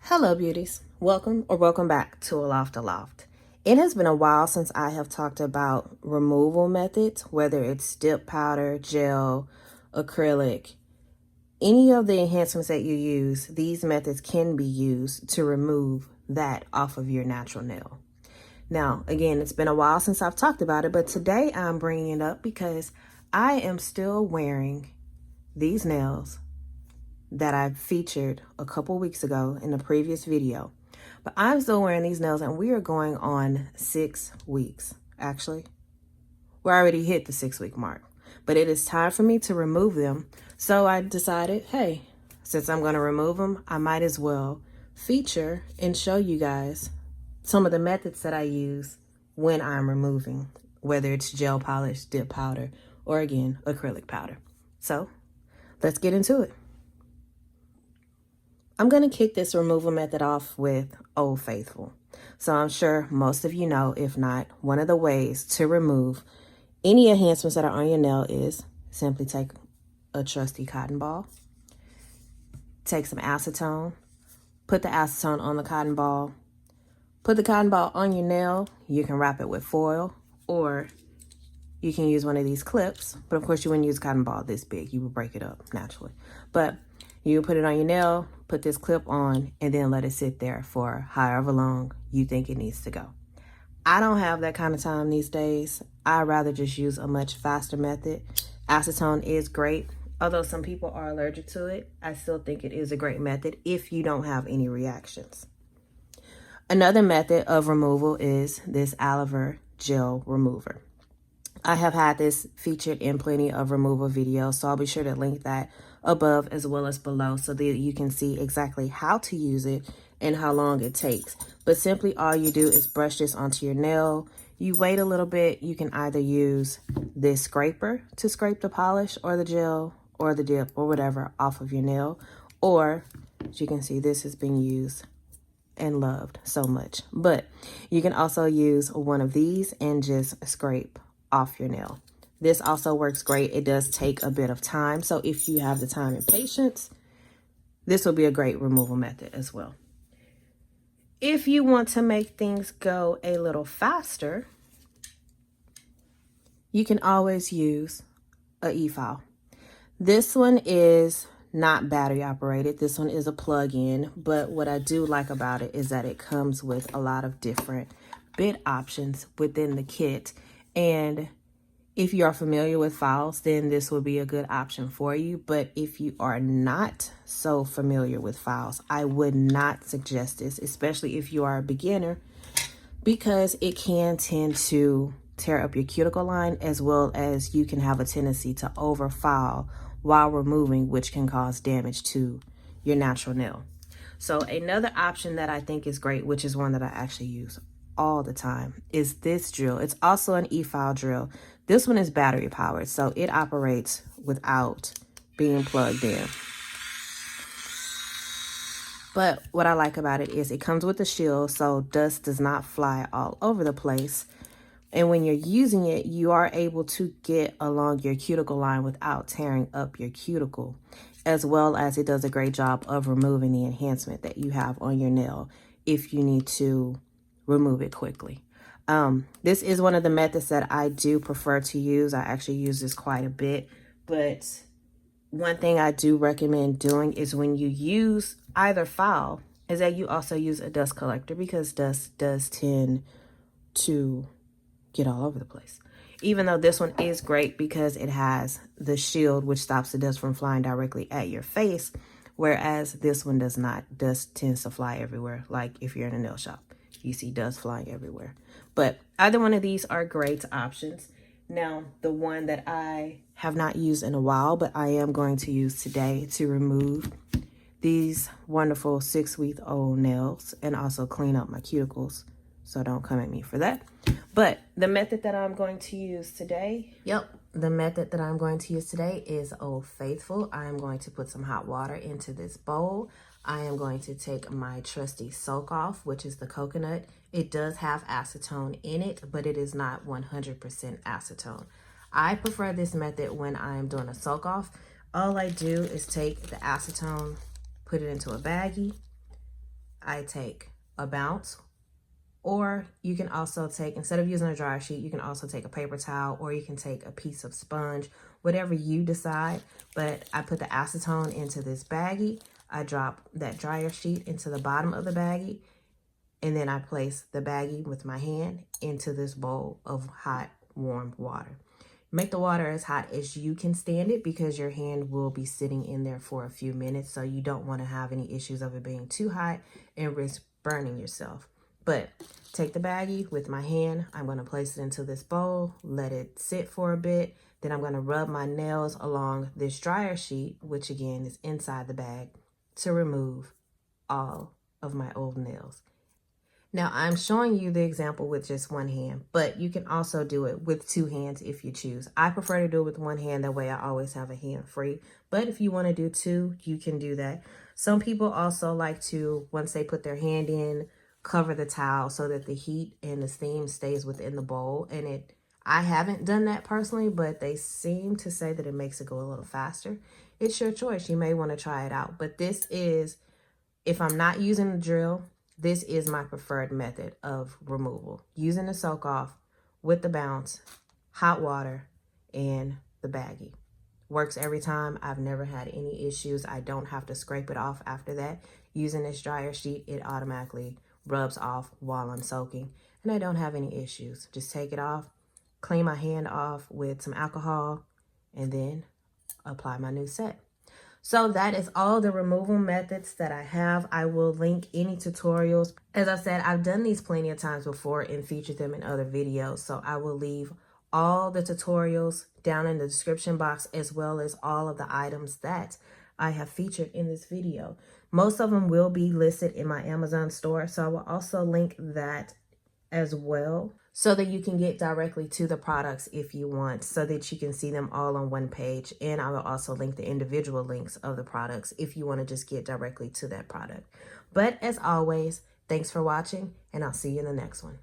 Hello beauties, welcome back to Aloft Aloft. It has been a while since I have talked about removal methods, whether it's dip powder, gel, acrylic, any of the enhancements that you use. These methods can be used to remove that off of your natural nail. Now, again, it's been a while since I've talked about it, but today I'm bringing it up because I am still wearing these nails that I featured a couple weeks ago in the previous video. But I'm still wearing these nails and we are going on 6 weeks. Actually, we already hit the 6-week mark, but it is time for me to remove them. So I decided, hey, since I'm going to remove them, I might as well feature and show you guys some of the methods that I use when I'm removing, whether it's gel polish, dip powder, or again, acrylic powder. So let's get into it. I'm going to kick this removal method off with Old Faithful. So I'm sure most of you know, if not, one of the ways to remove any enhancements that are on your nail is simply take a trusty cotton ball, take some acetone, put the acetone on the cotton ball, put the cotton ball on your nail. You can wrap it with foil or you can use one of these clips, but of course you wouldn't use a cotton ball this big. You would break it up naturally. But you put it on your nail, put this clip on, and then let it sit there for however long you think it needs to go. I don't have that kind of time these days. I'd rather just use a much faster method. Acetone is great. Although some people are allergic to it, I still think it is a great method if you don't have any reactions. Another method of removal is this aloe vera gel remover. I have had this featured in plenty of removal videos, so I'll be sure to link that above as well as below so that you can see exactly how to use it and how long it takes. But simply all you do is brush this onto your nail. You wait a little bit. You can either use this scraper to scrape the polish or the gel or the dip or whatever off of your nail. Or, as you can see, this has been used and loved so much. But you can also use one of these and just scrape off your nail. This also works great. It does take a bit of time. So if you have the time and patience, this will be a great removal method as well. If you want to make things go a little faster, you can always use a e-file. This one is not battery operated. This one is a plug-in, but what I do like about it is that it comes with a lot of different bit options within the kit. And if you are familiar with files, then this will be a good option for you. But if you are not so familiar with files, I would not suggest this, especially if you are a beginner, because it can tend to tear up your cuticle line, as well as you can have a tendency to over file while removing, which can cause damage to your natural nail. So another option that I think is great, which is one that I actually use all the time, is this drill. It's also an e-file drill. This one is battery powered, so it operates without being plugged in. But what I like about it is it comes with a shield, so dust does not fly all over the place. And when you're using it, you are able to get along your cuticle line without tearing up your cuticle, as well as it does a great job of removing the enhancement that you have on your nail if you need to remove it quickly. This is one of the methods that I do prefer to use. I actually use this quite a bit, but one thing I do recommend doing is when you use either file is that you also use a dust collector, because dust does tend to get all over the place. Even though this one is great because it has the shield, which stops the dust from flying directly at your face, whereas this one does not. Dust tends to fly everywhere, like if you're in a nail shop. You see dust flying everywhere. But either one of these are great options. Now, the one that I have not used in a while, but I am going to use today to remove these wonderful 6-week-old nails and also clean up my cuticles. So don't come at me for that. But the method that I'm going to use today, the method that I'm going to use today is Old Faithful. I am going to put some hot water into this bowl. I am going to take my trusty soak off, which is the coconut. It does have acetone in it, but it is not 100% acetone. I prefer this method when I'm doing a soak off. All I do is take the acetone, put it into a baggie, I take a bounce, or you can also take, instead of using a dryer sheet, you can also take a paper towel, or you can take a piece of sponge, whatever you decide. But I put the acetone into this baggie. I drop that dryer sheet into the bottom of the baggie, and then I place the baggie with my hand into this bowl of hot, warm water. Make the water as hot as you can stand it, because your hand will be sitting in there for a few minutes. So you don't want to have any issues of it being too hot and risk burning yourself. But take the baggie with my hand. I'm going to place it into this bowl, let it sit for a bit. Then I'm going to rub my nails along this dryer sheet, which again is inside the bag, to remove all of my old nails. Now, I'm showing you the example with just one hand, but you can also do it with two hands if you choose. I prefer to do it with one hand, that way I always have a hand free. But if you want to do two, you can do that. Some people also like to, once they put their hand in, cover the towel so that the heat and the steam stays within the bowl. And I haven't done that personally, but they seem to say that it makes it go a little faster. It's your choice. You may want to try it out. But this is, if I'm not using the drill, this is my preferred method of removal. Using the soak off with the bounce, hot water, and the baggie. Works every time. I've never had any issues. I don't have to scrape it off after that. Using this dryer sheet, it automatically rubs off while I'm soaking, and I don't have any issues. Just take it off, clean my hand off with some alcohol, and then apply my new set. So that is all the removal methods that I have. I will link any tutorials. As I said, I've done these plenty of times before and featured them in other videos. So I will leave all the tutorials down in the description box, as well as all of the items that I have featured in this video. Most of them will be listed in my Amazon store. So I will also link that as well, so that you can get directly to the products if you want, so that you can see them all on one page. And I will also link the individual links of the products if you want to just get directly to that product. But as always, thanks for watching, and I'll see you in the next one.